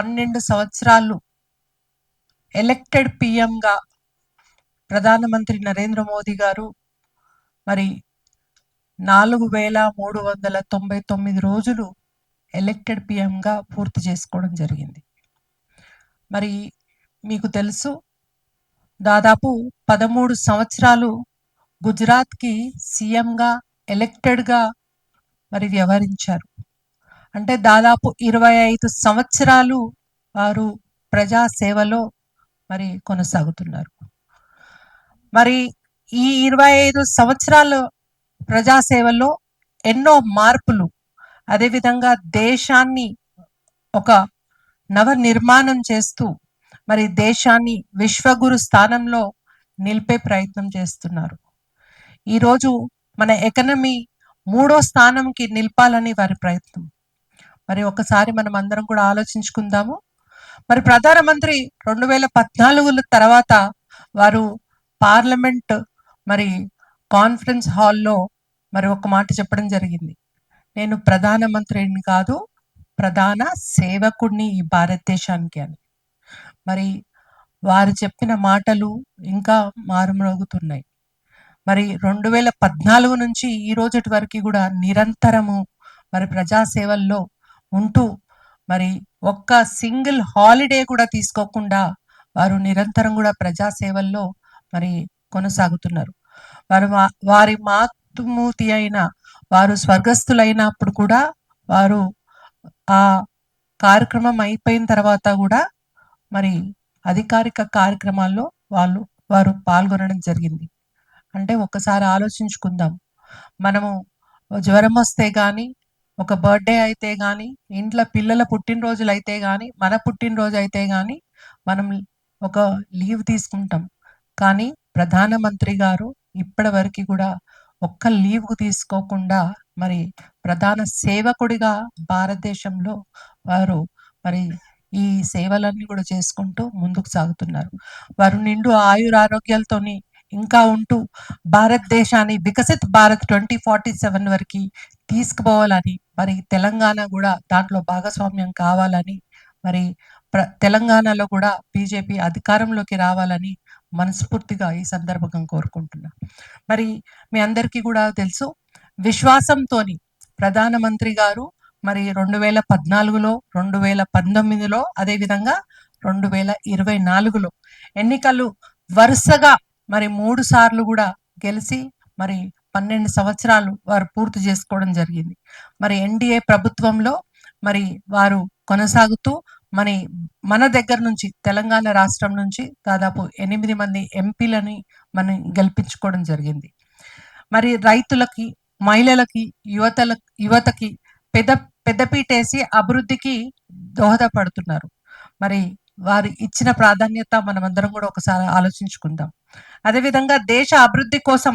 12 సంవత్సరాలు ఎలక్టెడ్ పిఎంగా ప్రధానమంత్రి నరేంద్ర మోదీ గారు మరి 4399 రోజులు ఎలక్టెడ్ పిఎంగా పూర్తి చేసుకోవడం జరిగింది. మరి మీకు తెలుసు, దాదాపు 13 సంవత్సరాలు గుజరాత్కి సీఎంగా ఎలక్టెడ్గా మరి వ్యవహరించారు. అంటే దాదాపు 25 సంవత్సరాలు వారు ప్రజా సేవలో మరి కొనసాగుతున్నారు. మరి ఈ 25 సంవత్సరాల ప్రజాసేవలో ఎన్నో మార్పులు, అదేవిధంగా దేశాన్ని ఒక నవ నిర్మాణం చేస్తూ మరి దేశాన్ని విశ్వగురు స్థానంలో నిలిపే ప్రయత్నం చేస్తున్నారు. ఈరోజు మన ఎకనమీ 3వ స్థానంకి నిలపాలని వారి ప్రయత్నం. మరి ఒకసారి మనం అందరం కూడా ఆలోచించుకుందాము. మరి ప్రధానమంత్రి 2014 తర్వాత వారు పార్లమెంట్ మరి కాన్ఫరెన్స్ హాల్లో మరి ఒక మాట చెప్పడం జరిగింది, నేను ప్రధానమంత్రిని కాదు, ప్రధాన సేవకుడిని ఈ భారతదేశానికి అని. మరి వారు చెప్పిన మాటలు ఇంకా మారుమ్రోగుతున్నాయి. మరి 2014 నుంచి ఈ రోజటి వరకు కూడా నిరంతరము మరి ప్రజాసేవల్లో ఉంటూ మరి ఒక్క సింగిల్ హాలిడే కూడా తీసుకోకుండా వారు నిరంతరం కూడా ప్రజాసేవల్లో మరి కొనసాగుతున్నారు. వారి మాతృమూర్తి అయిన వారు స్వర్గస్థులైనప్పుడు కూడా వారు ఆ కార్యక్రమం అయిపోయిన తర్వాత కూడా మరి అధికారిక కార్యక్రమాల్లో వారు పాల్గొనడం జరిగింది. అంటే ఒక్కసారి ఆలోచించుకుందాం, మనము జ్వరం వస్తే కానీ, ఒక బర్త్డే అయితే కానీ, ఇంట్లో పిల్లల పుట్టినరోజులు అయితే కానీ, మన పుట్టినరోజు అయితే కానీ మనం ఒక లీవ్ తీసుకుంటాం. కానీ ప్రధానమంత్రి గారు ఇప్పటి వరకు కూడా ఒక్క లీవ్ తీసుకోకుండా మరి ప్రధాన సేవకుడిగా భారతదేశంలో వారు మరి ఈ సేవలన్నీ కూడా చేసుకుంటూ ముందుకు సాగుతున్నారు. వారు నిండు ఆయురారోగ్యాలతోని ఇంకా ఉంటూ భారతదేశాన్ని వికసిత్ భారత్ 2047 వరకు తీసుకుపోవాలని, మరి తెలంగాణ కూడా దాంట్లో భాగస్వామ్యం కావాలని, మరి తెలంగాణలో కూడా బీజేపీ అధికారంలోకి రావాలని మనస్ఫూర్తిగా ఈ సందర్భంగా కోరుకుంటున్నా. మరి మీ అందరికీ కూడా తెలుసు, విశ్వాసంతోని ప్రధానమంత్రి గారు మరి 2014లో, 2019లో, అదేవిధంగా 2024లో ఎన్నికలు వరుసగా మరి 3 సార్లు కూడా గెలిచి మరి 12 సంవత్సరాలు వారు పూర్తి చేసుకోవడం జరిగింది. మరి ఎన్డీఏ ప్రభుత్వంలో మరి వారు కొనసాగుతూ మన దగ్గర నుంచి తెలంగాణ రాష్ట్రం నుంచి దాదాపు 8 మంది ఎంపీలని మనం గెలిపించుకోవడం జరిగింది. మరి రైతులకి, మహిళలకి, యువతకి పెద్దపీటేసి అభివృద్ధికి దోహదపడుతున్నారు. మరి వారు ఇచ్చిన ప్రాధాన్యత మనమందరం కూడా ఒకసారి ఆలోచించుకుందాం. అదేవిధంగా దేశ అభివృద్ధి కోసం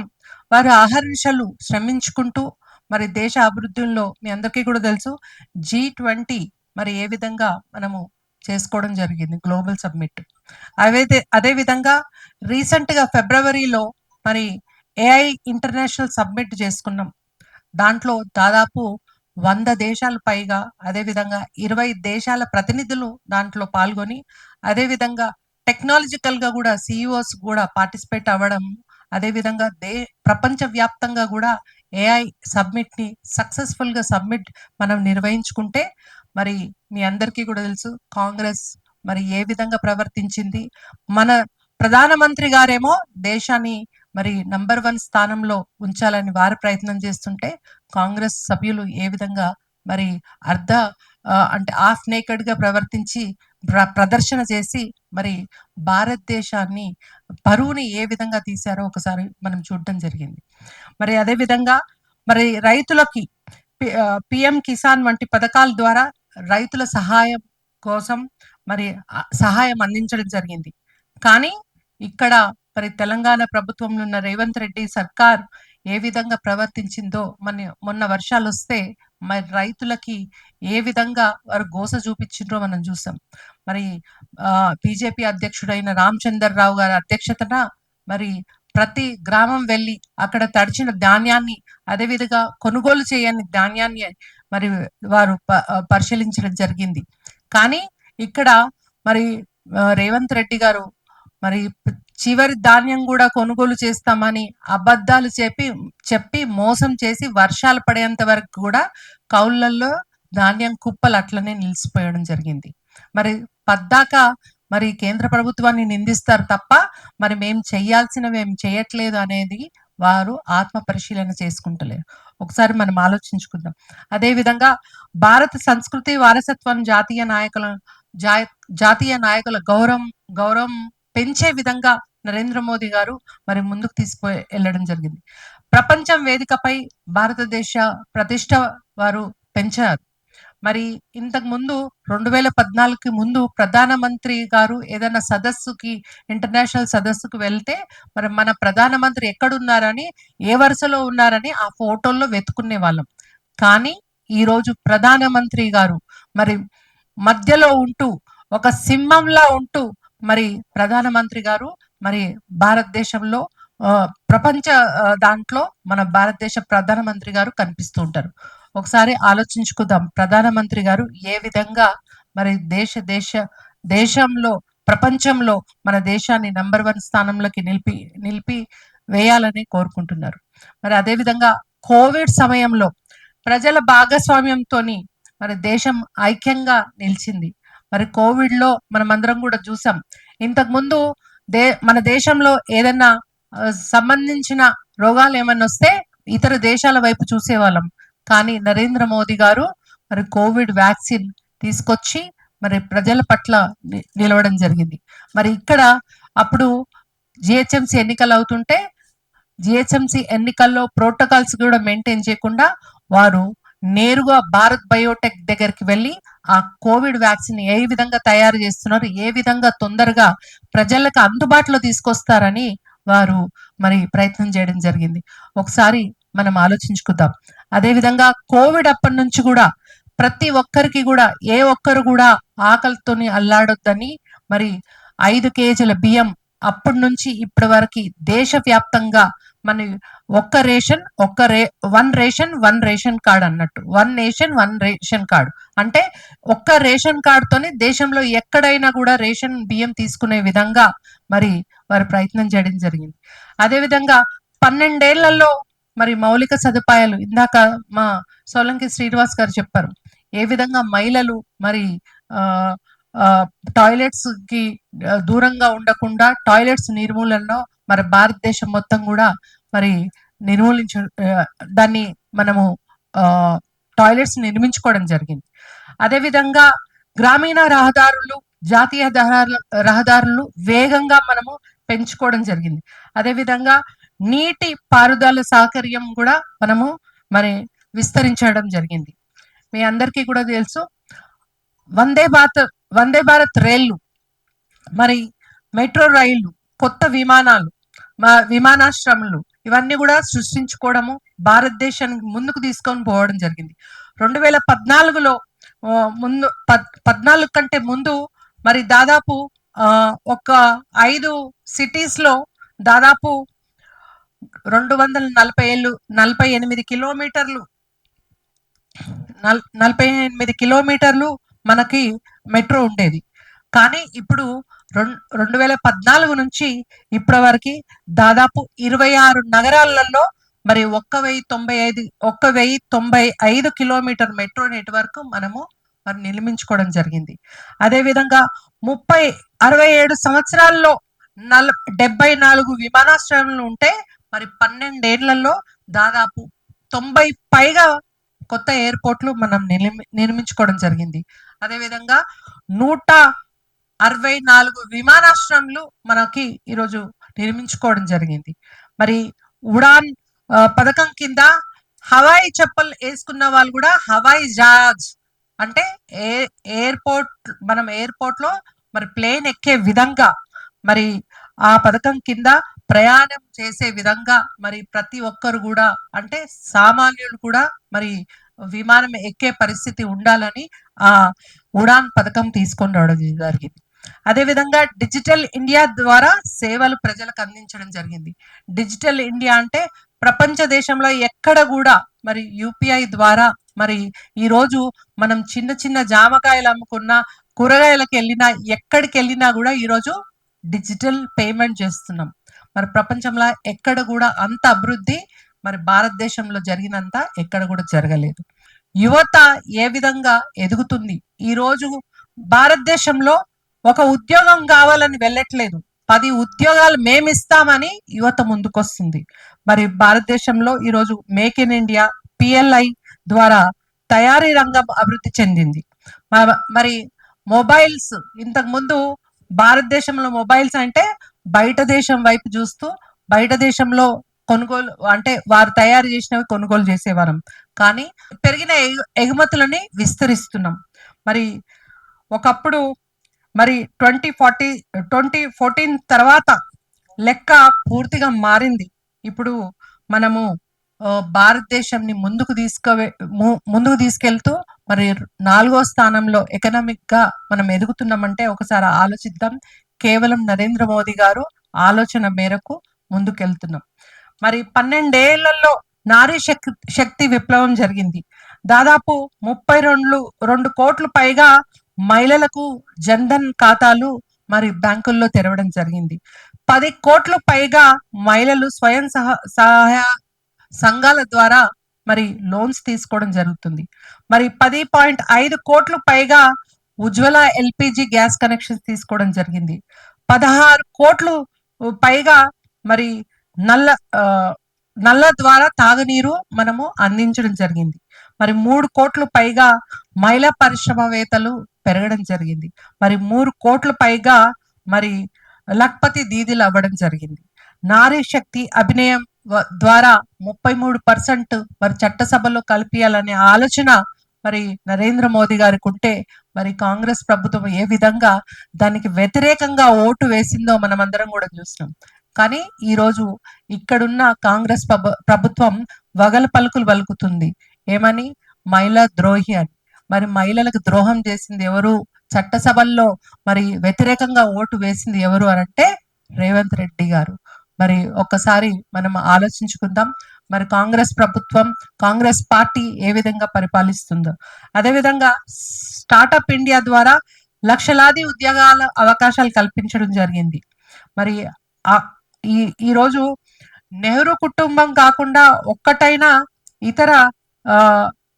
వారు అహర్నిశలు శ్రమించుకుంటూ మరి దేశ అభివృద్ధిలో మీ అందరికీ కూడా తెలుసు, G20 మరి ఏ విధంగా మనము చేసుకోవడం జరిగింది, గ్లోబల్ సబ్మిట్. అదేవిధంగా రీసెంట్గా ఫిబ్రవరిలో మరి AI ఇంటర్నేషనల్ సబ్మిట్ చేసుకున్నాం. దాంట్లో దాదాపు 100 దేశాలు పైగా, అదేవిధంగా 20 దేశాల ప్రతినిధులు దాంట్లో పాల్గొని, అదేవిధంగా టెక్నాలజికల్గా కూడా CEOs కూడా పార్టిసిపేట్ అవ్వడం, అదేవిధంగా ప్రపంచవ్యాప్తంగా కూడా AI సబ్మిట్ని సక్సెస్ఫుల్గా మనం నిర్వహించుకుంటే మరి మీ అందరికీ కూడా తెలుసు కాంగ్రెస్ మరి ఏ విధంగా ప్రవర్తించింది. మన ప్రధానమంత్రి గారేమో దేశాన్ని మరి నంబర్ 1 స్థానంలో ఉంచాలని వారు ప్రయత్నం చేస్తుంటే, కాంగ్రెస్ సభ్యులు ఏ విధంగా మరి అంటే హాఫ్ నేకెడ్గా ప్రవర్తించి ప్రదర్శన చేసి మరి భారతదేశాన్ని పరువుని ఏ విధంగా తీశారో ఒకసారి మనం చూడడం జరిగింది. మరి అదేవిధంగా మరి రైతులకి పిఎం కిసాన్ వంటి పథకాల ద్వారా రైతుల సహాయం కోసం మరి సహాయం అందించడం జరిగింది. కానీ ఇక్కడ మరి తెలంగాణ ప్రభుత్వంలో ఉన్న రేవంత్ రెడ్డి సర్కార్ ఏ విధంగా ప్రవర్తించిందో, మొన్న వర్షాలు వస్తే మరి రైతులకి ఏ విధంగా వారు గోస చూపించిండ్రో మనం చూసాం. మరి బీజేపీ అధ్యక్షుడైన రామచంద్రరావు గారి అధ్యక్షతన మరి ప్రతి గ్రామం వెళ్ళి అక్కడ తడిచిన ధాన్యాన్ని, అదేవిధంగా కొనుగోలు చేయని ధాన్యాన్ని మరి వారు పరిశీలించడం జరిగింది. కానీ ఇక్కడ మరి రేవంత్ రెడ్డి గారు మరి చివరి ధాన్యం కూడా కొనుగోలు చేస్తామని అబద్ధాలు చెప్పి మోసం చేసి వర్షాలు పడేంత వరకు కూడా కౌళ్ళల్లో ధాన్యం కుప్పలు అట్లనే నిలిచిపోయడం జరిగింది. మరి పద్దాక మరి కేంద్ర ప్రభుత్వాన్ని నిందిస్తారు తప్ప మరి మేము చేయాల్సినవి ఏం చేయట్లేదు అనేది వారు ఆత్మ పరిశీలన చేసుకుంటలేరు. ఒకసారి మనం ఆలోచించుకుందాం. అదేవిధంగా భారత సంస్కృతి వారసత్వం జాతీయ నాయకుల గౌరవం పెంచే విధంగా నరేంద్ర మోదీ గారు మరి ముందుకు వెళ్ళడం జరిగింది. ప్రపంచం వేదికపై భారతదేశ ప్రతిష్ట వారు పెంచారు. మరి ఇంతకు ముందు 2014కి ముందు ప్రధానమంత్రి గారు ఏదైనా సదస్సుకి ఇంటర్నేషనల్ సదస్సుకు వెళ్తే మరి మన ప్రధానమంత్రి ఎక్కడున్నారని ఏ వరుసలో ఉన్నారని ఆ ఫోటోల్లో వెతుకునే వాళ్ళం. కానీ ఈరోజు ప్రధానమంత్రి గారు మరి మధ్యలో ఉంటూ ఒక సింహంలా ఉంటూ మరి ప్రధానమంత్రి గారు మరి భారతదేశంలో ప్రపంచ దాంట్లో మన భారతదేశ ప్రధానమంత్రి గారు కనిపిస్తూ ఉంటారు. ఒకసారి ఆలోచించుకుందాం, ప్రధానమంత్రి గారు ఏ విధంగా మరి దేశంలో ప్రపంచంలో మన దేశాన్ని నంబర్ 1 స్థానంలోకి నిలిపి వేయాలని కోరుకుంటున్నారు. మరి అదేవిధంగా కోవిడ్ సమయంలో ప్రజల భాగస్వామ్యంతో మరి దేశం ఐక్యంగా నిలిచింది. మరి కోవిడ్ లో మనమందరం కూడా చూసాం. ఇంతకు ముందు మన దేశంలో ఏదైనా సంబంధించిన రోగాలు ఏమన్నా వస్తే ఇతర దేశాల వైపు చూసేవాళ్ళం. కానీ నరేంద్ర మోదీ గారు మరి కోవిడ్ వ్యాక్సిన్ తీసుకొచ్చి మరి ప్రజల పట్ల నిలవడం జరిగింది. మరి ఇక్కడ అప్పుడు జిహెచ్ఎంసీ ఎన్నికలు అవుతుంటే జిహెచ్ఎంసీ ఎన్నికల్లో ప్రోటోకాల్స్ కూడా మెయింటైన్ చేయకుండా వారు నేరుగా భారత్ బయోటెక్ దగ్గరికి వెళ్ళి ఆ కోవిడ్ వ్యాక్సిన్ ఏ విధంగా తయారు చేస్తున్నారు, ఏ విధంగా తొందరగా ప్రజలకు అందుబాటులో తీసుకొస్తారని వారు మరి ప్రయత్నం చేయడం జరిగింది. ఒకసారి మనం ఆలోచించుకుందాం. అదేవిధంగా కోవిడ్ అప్పటి నుంచి కూడా ప్రతి ఒక్కరికి కూడా ఏ ఒక్కరు కూడా ఆకలితోని అల్లాడొద్దని మరి 5 కేజీల బియ్యం అప్పటి నుంచి ఇప్పటి వరకు దేశవ్యాప్తంగా మన వన్ రేషన్ కార్డ్ అన్నట్టు, 1 నేషన్ 1 రేషన్ కార్డు అంటే ఒక్క రేషన్ కార్డుతోనే దేశంలో ఎక్కడైనా కూడా రేషన్ బియ్యం తీసుకునే విధంగా మరి వారు ప్రయత్నం చేయడం జరిగింది. అదేవిధంగా 12 ఏళ్లలో మరి మౌలిక సదుపాయాలు ఇందాక మా సోలంకి శ్రీనివాస్ గారు చెప్పారు, ఏ విధంగా మహిళలు మరి టాయిలెట్స్ కి దూరంగా ఉండకుండా టాయిలెట్స్ నిర్మూలనలో మరి భారతదేశం మొత్తం కూడా మరి దాన్ని మనము టాయిలెట్స్ నిర్మించుకోవడం జరిగింది. అదేవిధంగా గ్రామీణ రహదారులు, జాతీయ రహదారులు వేగంగా మనము పెంచుకోవడం జరిగింది. అదేవిధంగా నీటి పారుదల సౌకర్యం కూడా మనము మరి విస్తరించడం జరిగింది. మీ అందరికీ కూడా తెలుసు, వందే భారత్ రైళ్లు, మరి మెట్రో రైళ్లు, కొత్త విమానాశ్రయాలు ఇవన్నీ కూడా సృష్టించుకోవడము, భారతదేశానికి ముందుకు తీసుకొని పోవడం జరిగింది. 2014లో 14 కంటే ముందు మరి దాదాపు ఒక 5 సిటీస్ లో దాదాపు 48 కిలోమీటర్లు మనకి మెట్రో ఉండేది. కానీ ఇప్పుడు 2014 నుంచి ఇప్పటి వరకు దాదాపు 26 నగరాలలో మరి 1095 కిలోమీటర్ మెట్రో నెట్వర్క్ మనము మరి నిర్మించుకోవడం జరిగింది. అదేవిధంగా 67 సంవత్సరాల్లో 74 విమానాశ్రయాలు ఉంటే మరి 12 ఏళ్లలో దాదాపు 90 పైగా కొత్త ఎయిర్పోర్ట్లు మనం నిర్మించుకోవడం జరిగింది. అదేవిధంగా 164 విమానాశ్రయాలు మనకి ఈరోజు నిర్మించుకోవడం జరిగింది. మరి ఉడాన్ పథకం కింద హవాయి చెప్పలు వేసుకున్న వాళ్ళు కూడా హవాయి జహాజ్ అంటే ఎయిర్పోర్ట్ లో మరి ప్లేన్ ఎక్కే విధంగా మరి ఆ పథకం కింద ప్రయాణం చేసే విధంగా మరి ప్రతి ఒక్కరు కూడా అంటే సామాన్యులు కూడా మరి విమానం ఎక్కే పరిస్థితి ఉండాలని ఆ ఉడాన్ పథకం తీసుకొని రావడం జరిగింది. అదేవిధంగా డిజిటల్ ఇండియా ద్వారా సేవలు ప్రజలకు అందించడం జరిగింది. డిజిటల్ ఇండియా అంటే ప్రపంచ దేశంలో ఎక్కడ కూడా మరి యూపీఐ ద్వారా మరి ఈరోజు మనం చిన్న జామకాయలు అమ్ముకున్నా, కూరగాయలకు వెళ్ళినా ఎక్కడికి వెళ్ళినా కూడా ఈరోజు డిజిటల్ పేమెంట్ చేస్తున్నాం. మరి ప్రపంచంలో ఎక్కడ కూడా అంత అభివృద్ధి మరి భారతదేశంలో జరిగినంత ఎక్కడ కూడా జరగలేదు. యువత ఏ విధంగా ఎదుగుతుంది, ఈ రోజు భారతదేశంలో ఒక ఉద్యోగం కావాలని వెళ్ళట్లేదు, 10 ఉద్యోగాలు మేమిస్తామని యువత ముందుకొస్తుంది. మరి భారతదేశంలో ఈరోజు మేక్ ఇన్ ఇండియా, పిఎల్ఐ ద్వారా తయారీ రంగం అభివృద్ధి చెందింది. మరి మొబైల్స్, ఇంతకు ముందు భారతదేశంలో మొబైల్స్ అంటే బయట దేశం వైపు చూస్తూ బయట దేశంలో కొనుగోలు అంటే వారు తయారు చేసినవి కొనుగోలు చేసేవారం. కానీ పెరిగిన ఎగుమతులని విస్తరిస్తున్నాం. మరి ఒకప్పుడు మరి 2014 తర్వాత లెక్క పూర్తిగా మారింది. ఇప్పుడు మనము భారతదేశంని ముందుకు తీసుకెళ్తూ మరి 4వ స్థానంలో ఎకనామిక్ గా మనం ఎదుగుతున్నామంటే ఒకసారి ఆలోచిద్దాం. కేవలం నరేంద్ర మోదీ గారు ఆలోచన మేరకు ముందుకెళ్తున్నాం. మరి 12 ఏళ్లలో నారీ శక్తి విప్లవం జరిగింది. దాదాపు 32 కోట్లు పైగా మహిళలకు జన్ధన్ ఖాతాలు మరి బ్యాంకుల్లో తెరవడం జరిగింది. 10 కోట్లు పైగా మహిళలు స్వయం సహాయ సంఘాల ద్వారా మరి లోన్స్ తీసుకోవడం జరుగుతుంది. మరి 10.5 కోట్లు పైగా ఉజ్వల ఎల్పిజి గ్యాస్ కనెక్షన్స్ తీసుకోవడం జరిగింది. 16 కోట్లు పైగా మరి నల్ల ద్వారా తాగునీరు మనము అందించడం జరిగింది. మరి 3 కోట్లు పైగా మహిళా పరిశ్రమవేత్తలు పెరగడం జరిగింది. మరి 3 కోట్ల పైగా మరి లక్పతి దీదీలు అవ్వడం జరిగింది. నారీ శక్తి అభినయం ద్వారా 33% మరి చట్టసభలో కలిపియాలనే ఆలోచన మరి నరేంద్ర మోదీ గారికి ఉంటే మరి కాంగ్రెస్ ప్రభుత్వం ఏ విధంగా దానికి వ్యతిరేకంగా ఓటు వేసిందో మనం అందరం కూడా చూసినాం. కానీ ఈరోజు ఇక్కడున్న కాంగ్రెస్ ప్రభుత్వం వగల పలుకులు పలుకుతుంది. ఏమని? మహిళా ద్రోహి అని. మరి మహిళలకు ద్రోహం చేసింది ఎవరు? చట్టసభల్లో మరి వ్యతిరేకంగా ఓటు వేసింది ఎవరు అనంటే రేవంత్ రెడ్డి గారు. మరి ఒక్కసారి మనం ఆలోచించుకుందాం. మరి కాంగ్రెస్ ప్రభుత్వం, కాంగ్రెస్ పార్టీ ఏ విధంగా పరిపాలిస్తుందో. అదేవిధంగా స్టార్టప్ ఇండియా ద్వారా లక్షలాది ఉద్యోగాల అవకాశాలు కల్పించడం జరిగింది. మరి ఈరోజు నెహ్రూ కుటుంబం కాకుండా ఒక్కటైనా ఇతర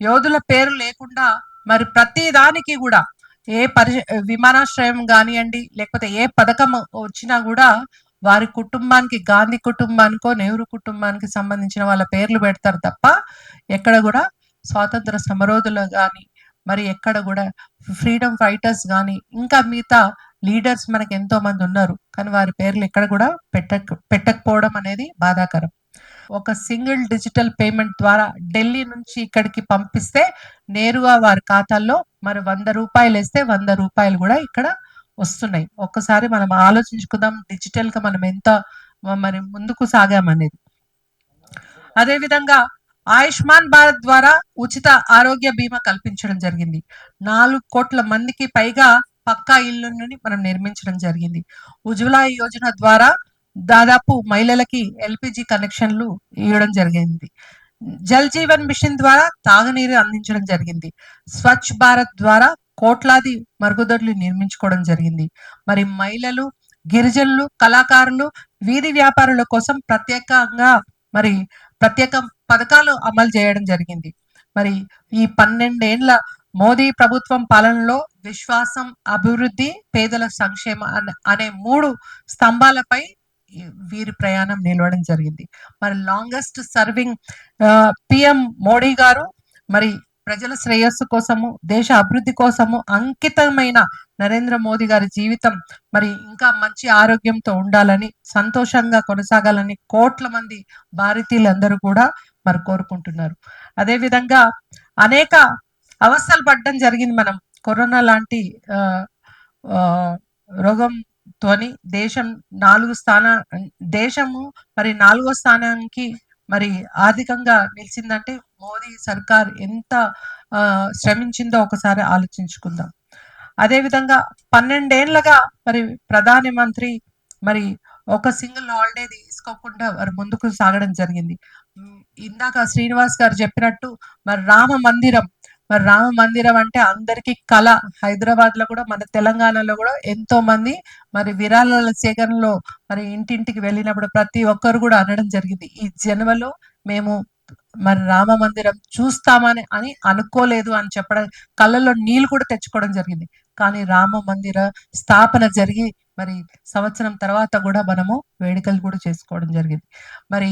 యోధుల పేరు లేకుండా మరి ప్రతి దానికి కూడా ఏ విమానాశ్రయం కానివ్వండి, లేకపోతే ఏ పథకం వచ్చినా కూడా వారి కుటుంబానికి, గాంధీ కుటుంబానికో నెహ్రూ కుటుంబానికి సంబంధించిన వాళ్ళ పేర్లు పెడతారు తప్ప ఎక్కడ కూడా స్వాతంత్ర సమరోధులు కానీ, మరి ఎక్కడ కూడా ఫ్రీడమ్ ఫైటర్స్ కానీ, ఇంకా మిగతా లీడర్స్ మనకి ఎంతో మంది ఉన్నారు, కానీ వారి పేర్లు ఎక్కడ కూడా పెట్టకపోవడం అనేది బాధాకరం. ఒక సింగిల్ డిజిటల్ పేమెంట్ ద్వారా ఢిల్లీ నుంచి ఇక్కడికి పంపిస్తే నేరుగా వారి ఖాతాల్లో మరి 100 రూపాయలు వేస్తే 100 రూపాయలు కూడా ఇక్కడ వస్తున్నాయి. ఒక్కసారి మనం ఆలోచించుకుందాం డిజిటల్ గా మనం ఎంత మరి ముందుకు సాగామనేది. అదేవిధంగా ఆయుష్మాన్ భారత్ ద్వారా ఉచిత ఆరోగ్య బీమా కల్పించడం జరిగింది. 4 కోట్ల మందికి పైగా పక్కా ఇళ్లని మనం నిర్మించడం జరిగింది. ఉజ్వల యోజన ద్వారా దాదాపు మహిళలకి ఎల్పిజి కనెక్షన్లు ఇవ్వడం జరిగింది. జల్ జీవన్ మిషన్ ద్వారా తాగునీరు అందించడం జరిగింది. స్వచ్ఛ భారత్ ద్వారా కోట్లాది మరుగుదొడ్లు నిర్మించుకోవడం జరిగింది. మరి మహిళలు, గిరిజనులు, కళాకారులు, వీధి వ్యాపారుల కోసం ప్రత్యేక పథకాలు అమలు చేయడం జరిగింది. మరి ఈ 12 ఏళ్ల మోదీ ప్రభుత్వం పాలనలో విశ్వాసం, అభివృద్ధి, పేదల సంక్షేమ అనే 3 స్తంభాలపై వీరి ప్రయాణం నిలవడం జరిగింది. మరి లాంగెస్ట్ సర్వింగ్ పిఎం మోడీ గారు మరి ప్రజల శ్రేయస్సు కోసము, దేశ అభివృద్ధి కోసము అంకితమైన నరేంద్ర మోదీ గారి జీవితం మరి ఇంకా మంచి ఆరోగ్యంతో ఉండాలని, సంతోషంగా కొనసాగాలని కోట్ల మంది భారతీయులందరూ కూడా మరి కోరుకుంటున్నారు. అదేవిధంగా అనేక అవస్థలు పడడం జరిగింది. మనం కరోనా లాంటి రోగంతోని దేశము మరి 4వ స్థానానికి మరి ఆర్థికంగా నిలిచిందంటే మోదీ సర్కార్ ఎంత శ్రమించిందో ఒకసారి ఆలోచించుకుందాం. అదేవిధంగా 12 ఏళ్లుగా మరి ప్రధానమంత్రి మరి ఒక సింగిల్ హాలిడే తీసుకోకుండా వారు ముందుకు సాగడం జరిగింది. ఇందాక శ్రీనివాస్ గారు చెప్పినట్టు మరి రామ మందిరం మరి రామ మందిరం అంటే అందరికీ కళ. హైదరాబాద్‌లో కూడా మన తెలంగాణలో కూడా ఎంతో మంది మరి విరాళాల సేకరణలో మరి ఇంటింటికి వెళ్ళినప్పుడు ప్రతి ఒక్కరు కూడా అనడం జరిగింది. ఈ జన్మలో మేము మరి రామ మందిరం చూస్తామని అనుకోలేదు అని చెప్పడం, కళ్ళలో నీళ్ళు కూడా తెచ్చుకోవడం జరిగింది. కానీ రామ మందిర స్థాపన జరిగి మరి సంవత్సరం తర్వాత కూడా మనము వేడుకలు కూడా చేసుకోవడం జరిగింది. మరి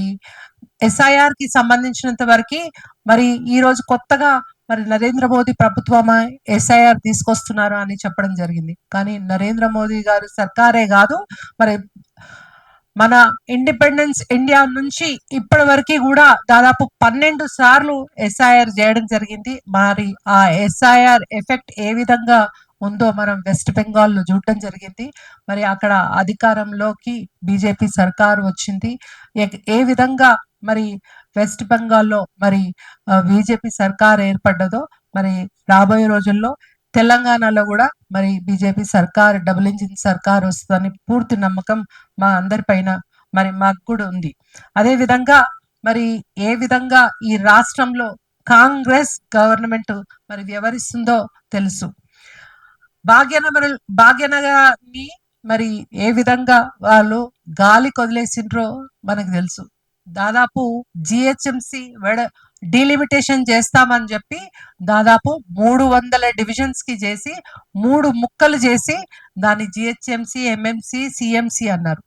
ఎస్ఐఆర్‌కి సంబంధించినంత వరకి మరి ఈరోజు కొత్తగా మరి నరేంద్ర మోదీ ప్రభుత్వం ఎస్ఐఆర్ తీసుకొస్తున్నారు అని చెప్పడం జరిగింది. కానీ నరేంద్ర మోదీ గారు సర్కారే కాదు, మరి మన ఇండిపెండెన్స్ ఇండియా నుంచి ఇప్పటి వరకు కూడా దాదాపు 12 సార్లు ఎస్ఐఆర్ చేయడం జరిగింది. మరి ఆ ఎస్ఐఆర్ ఎఫెక్ట్ ఏ విధంగా ఉందో మనం వెస్ట్ బెంగాల్లో చూడటం జరిగింది. మరి అక్కడ అధికారంలోకి బీజేపీ సర్కారు వచ్చింది. ఏ విధంగా మరి వెస్ట్ బెంగాల్లో మరి బీజేపీ సర్కార్ ఏర్పడ్డదో మరి రాబోయే రోజుల్లో తెలంగాణలో కూడా మరి బీజేపీ సర్కార్ డబుల్ ఇంజిన్ సర్కార్ వస్తుందని పూర్తి నమ్మకం మా అందరి పైన మరి మాకు కూడా ఉంది. అదే విధంగా మరి ఏ విధంగా ఈ రాష్ట్రంలో కాంగ్రెస్ గవర్నమెంట్ మరి వ్యవహరిస్తుందో తెలుసు. భాగ్యనగర్ని మరి ఏ విధంగా వాళ్ళు గాలి కొదిలేసిండ్రో మనకు తెలుసు. దాదాపు జిహెచ్ఎంసి డీలిమిటేషన్ చేస్తామని చెప్పి దాదాపు 300 డివిజన్స్ కి చేసి 3 ముక్కలు చేసి దాన్ని జిహెచ్ఎంసి, ఎంఎంసి, సిఎంసి అన్నారు.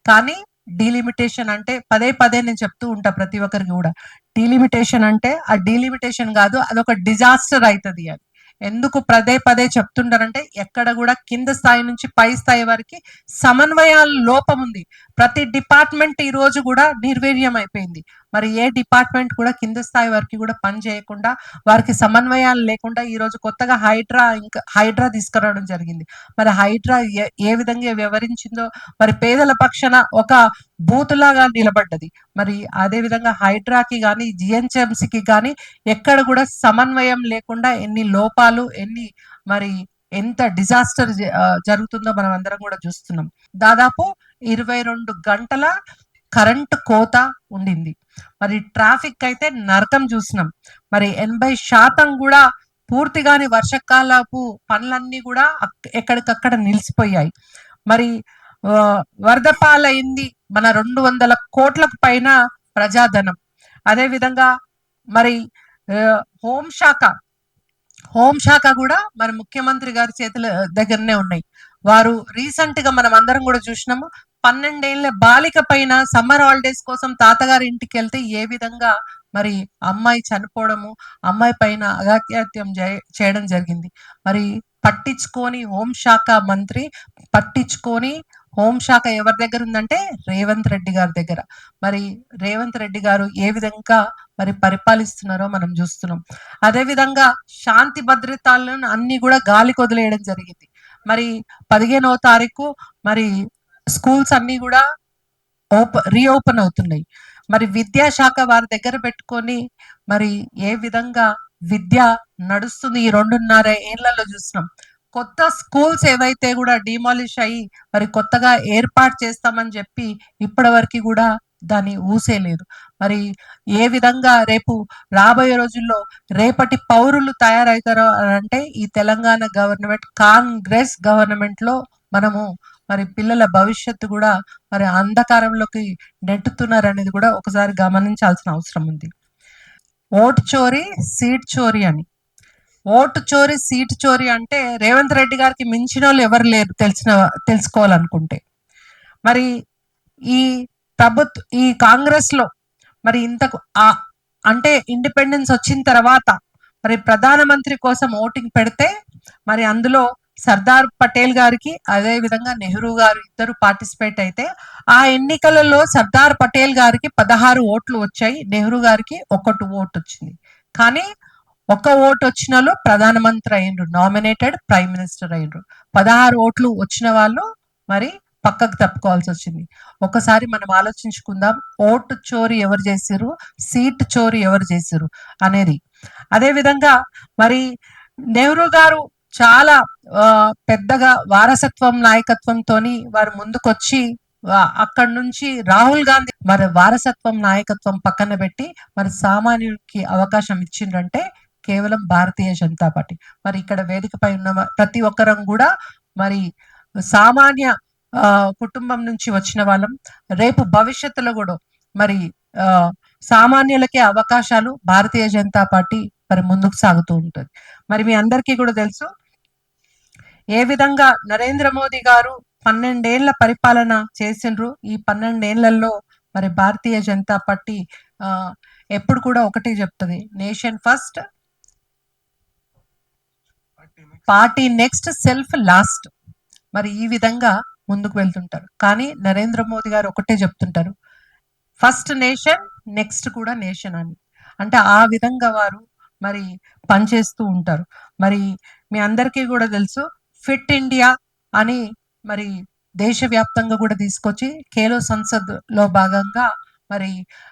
కానీ డీలిమిటేషన్ అంటే పదే పదే నేను చెప్తూ ఉంటా ప్రతి ఒక్కరికి కూడా, డీలిమిటేషన్ అంటే ఆ డీలిమిటేషన్ కాదు, అదొక డిజాస్టర్ అవుతుంది అని. ఎందుకు పదే పదే చెప్తుంటారంటే ఎక్కడ కూడా కింద స్థాయి నుంచి పై స్థాయి వరకు సమన్వయాల లోపం ఉంది. ప్రతి డిపార్ట్మెంట్ ఈ రోజు కూడా నిర్వీర్యం అయిపోయింది. మరి ఏ డిపార్ట్మెంట్ కూడా కింద స్థాయి వరకు కూడా పని చేయకుండా, వారికి సమన్వయాలు లేకుండా ఈ రోజు కొత్తగా హైడ్రా తీసుకురావడం జరిగింది. మరి హైడ్రా ఏ విధంగా వ్యవహరించిందో, మరి పేదల పక్షాన ఒక బూతులాగా నిలబడ్డది. మరి అదే విధంగా హైడ్రాకి కానీ జిహెచ్ఎంసికి కానీ ఎక్కడ కూడా సమన్వయం లేకుండా ఎన్ని లోపాలు, మరి ఎంత డిజాస్టర్ జరుగుతుందో మనం అందరం కూడా చూస్తున్నాం. దాదాపు 22 గంటల కరెంటు కోత ఉండింది. మరి ట్రాఫిక్ అయితే నరకం చూసినాం. మరి 80% కూడా పూర్తిగాని వర్షకాలపు పనులన్నీ కూడా ఎక్కడికక్కడ నిలిచిపోయాయి. మరి వరద పాలైంది మన 200 కోట్లకు పైన ప్రజాధనం. అదే విధంగా మరి హోంశాఖ కూడా మరి ముఖ్యమంత్రి గారి చేతుల దగ్గరనే ఉన్నాయి. వారు రీసెంట్ గా మనం అందరం కూడా చూసినాము, 12 ఏళ్ల బాలిక పైన సమ్మర్ హాలిడేస్ కోసం తాతగారి ఇంటికి వెళ్తే ఏ విధంగా మరి అమ్మాయి చనిపోవడము, అమ్మాయి పైన అఘాత్యాత్యం చేయడం జరిగింది. మరి పట్టించుకొని హోంశాఖ మంత్రి పట్టించుకొని, హోంశాఖ ఎవరి దగ్గర ఉందంటే రేవంత్ రెడ్డి గారి దగ్గర. మరి రేవంత్ రెడ్డి గారు ఏ విధంగా మరి పరిపాలిస్తున్నారో మనం చూస్తున్నాం. అదే విధంగా శాంతి భద్రతలను అన్ని కూడా గాలి కొదిలేయడం జరిగింది. మరి 15వ తారీఖు మరి స్కూల్స్ అన్ని కూడా రీఓపెన్ అవుతున్నాయి. మరి విద్యాశాఖ వారి దగ్గర పెట్టుకొని మరి ఏ విధంగా విద్య నడుస్తుంది ఈ 2.5 ఏళ్లలో చూసినాం. కొత్త స్కూల్స్ ఏవైతే కూడా డిమాలిష్ అయ్యి మరి కొత్తగా ఏర్పాటు చేస్తామని చెప్పి ఇప్పటి వరకు కూడా దాన్ని ఊసేలేదు. మరి ఏ విధంగా రేపు రాబోయే రోజుల్లో రేపటి పౌరులు తయారవుతారో అంటే ఈ తెలంగాణ గవర్నమెంట్, కాంగ్రెస్ గవర్నమెంట్ లో మనము మరి పిల్లల భవిష్యత్తు కూడా మరి అంధకారంలోకి నెట్టుతున్నారు అనేది కూడా ఒకసారి గమనించాల్సిన అవసరం ఉంది. ఓటు చోరీ, సీట్ చోరీ అని. ఓటు చోరీ, సీట్ చోరీ అంటే రేవంత్ రెడ్డి గారికి మించిన వాళ్ళు ఎవరు లేరు తెలుసుకోవాలనుకుంటే. మరి ఈ ఈ కాంగ్రెస్ లో మరి ఇంతకు అంటే ఇండిపెండెన్స్ వచ్చిన తర్వాత మరి ప్రధానమంత్రి కోసం ఓటింగ్ పెడితే మరి అందులో సర్దార్ పటేల్ గారికి అదే విధంగా నెహ్రూ గారు ఇద్దరు పార్టిసిపేట్ అయితే ఆ ఎన్నికలలో సర్దార్ పటేల్ గారికి 16 ఓట్లు వచ్చాయి, నెహ్రూ గారికి 1 ఓటు వచ్చింది. కానీ 1 ఓటు వచ్చిన వాళ్ళు ప్రధానమంత్రి అయ్యిండ్రు, నామినేటెడ్ ప్రైమ్ మినిస్టర్ అయ్యిండ్రు. 16 ఓట్లు వచ్చిన వాళ్ళు మరి పక్కకు తప్పుకోవాల్సి వచ్చింది. ఒకసారి మనం ఆలోచించుకుందాం, ఓటు చోరీ ఎవరు చేసిరు, సీట్ చోరీ ఎవరు చేసిరు అనేది. అదే విధంగా మరి నెహ్రూ గారు చాలా పెద్దగా వారసత్వం నాయకత్వంతోని వారు ముందుకొచ్చి అక్కడి నుంచి రాహుల్ గాంధీ మరి వారసత్వం నాయకత్వం పక్కన పెట్టి మరి సామాన్యుడికి అవకాశం ఇచ్చిండ్రంటే కేవలం భారతీయ జనతా పార్టీ. మరి ఇక్కడ వేదికపై ఉన్న ప్రతి ఒక్కరం కూడా మరి సామాన్య కుటుంబం నుంచి వచ్చిన వాళ్ళం. రేపు భవిష్యత్తులో కూడా మరి సామాన్యులకే అవకాశాలు భారతీయ జనతా పార్టీ మరి ముందుకు సాగుతూ ఉంటుంది. మరి మీ అందరికీ కూడా తెలుసు ఏ విధంగా నరేంద్ర మోదీ గారు 12 ఏళ్ల పరిపాలన చేసిండ్రు. ఈ 12 ఏళ్లలో మరి భారతీయ జనతా పార్టీ ఎప్పుడు కూడా ఒకటి చెప్తుంది, nation first, party next, self last. మరి ఈ విధంగా ముందుకు వెళ్తుంటారు. కానీ నరేంద్ర మోదీ గారు ఒకటే చెప్తుంటారు, ఫస్ట్ నేషన్, నెక్స్ట్ కూడా నేషన్ అని. అంటే ఆ విధంగా వారు మరి పనిచేస్తూ ఉంటారు. మరి మీ అందరికీ కూడా తెలుసు, ఫిట్ ఇండియా అని మరి దేశవ్యాప్తంగా కూడా తీసుకొచ్చి ఖేలో సంసద్ లో భాగంగా మరి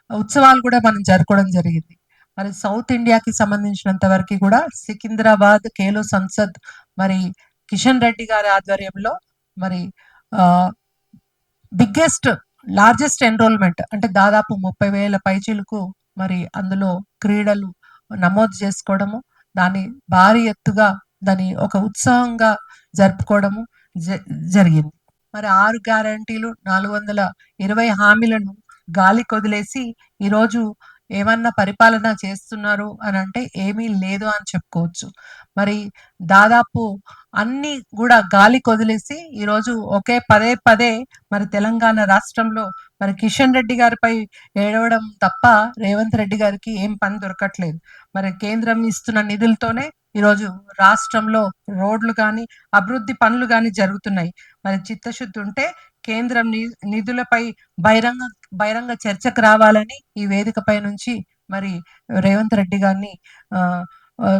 ఉత్సవాలు కూడా మనం జరుపుకోవడం జరిగింది. మరి సౌత్ ఇండియాకి సంబంధించినంత వరకు కూడా సికింద్రాబాద్ ఖేలో సంసద్ మరి కిషన్ రెడ్డి గారి ఆధ్వర్యంలో మరి బిగ్గెస్ట్ లార్జెస్ట్ ఎన్రోల్మెంట్ అంటే దాదాపు 30,000 పైచీలకు మరి అందులో క్రీడలు నమోదు చేసుకోవడము, దాన్ని భారీ ఎత్తుగా దాన్ని ఒక ఉత్సాహంగా జరుపుకోవడము జరిగింది. మరి 6 గ్యారంటీలు 420 హామీలను గాలి కొదిలేసి ఈరోజు ఏమన్నా పరిపాలన చేస్తున్నారు అని అంటే ఏమీ లేదు అని చెప్పుకోవచ్చు. మరి దాదాపు అన్ని కూడా గాలి కొదిలేసి ఈరోజు ఒకే పదే పదే మరి తెలంగాణ రాష్ట్రంలో మరి కిషన్ రెడ్డి గారిపై ఏడవడం తప్ప రేవంత్ రెడ్డి గారికి ఏం పని దొరకట్లేదు. మరి కేంద్రం ఇస్తున్న నిధులతోనే ఈరోజు రాష్ట్రంలో రోడ్లు కానీ అభివృద్ధి పనులు కానీ జరుగుతున్నాయి. మరి చిత్తశుద్ధి ఉంటే కేంద్రం నిధులపై బహిరంగ చర్చకు రావాలని ఈ వేదికపై నుంచి మరి రేవంత్ రెడ్డి గారిని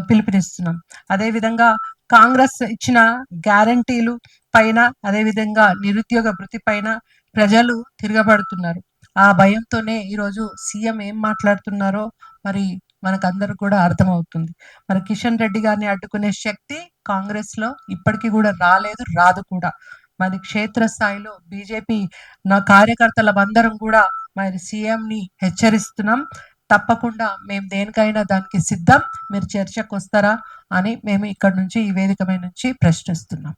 పిలుపునిస్తున్నాం. అదేవిధంగా కాంగ్రెస్ ఇచ్చిన గ్యారంటీలు పైన, అదేవిధంగా నిరుద్యోగ భృతి పైన ప్రజలు తిరగబడుతున్నారు. ఆ భయంతోనే ఈరోజు సీఎం ఏం మాట్లాడుతున్నారో మరి మనకందరూ కూడా అర్థమవుతుంది. మరి కిషన్ రెడ్డి గారిని అడ్డుకునే శక్తి కాంగ్రెస్ లో ఇప్పటికీ కూడా రాలేదు, రాదు కూడా. మరి క్షేత్రస్థాయిలో బీజేపీ నా కార్యకర్తలందరం కూడా మరి సీఎంని హెచ్చరిస్తున్నాం, తప్పకుండా మేము దేనికైనా దానికి సిద్ధం, మీరు చర్చకు వస్తారా అని మేము ఇక్కడ నుంచి ఈ వేదిక నుంచి ప్రశ్నిస్తున్నాం.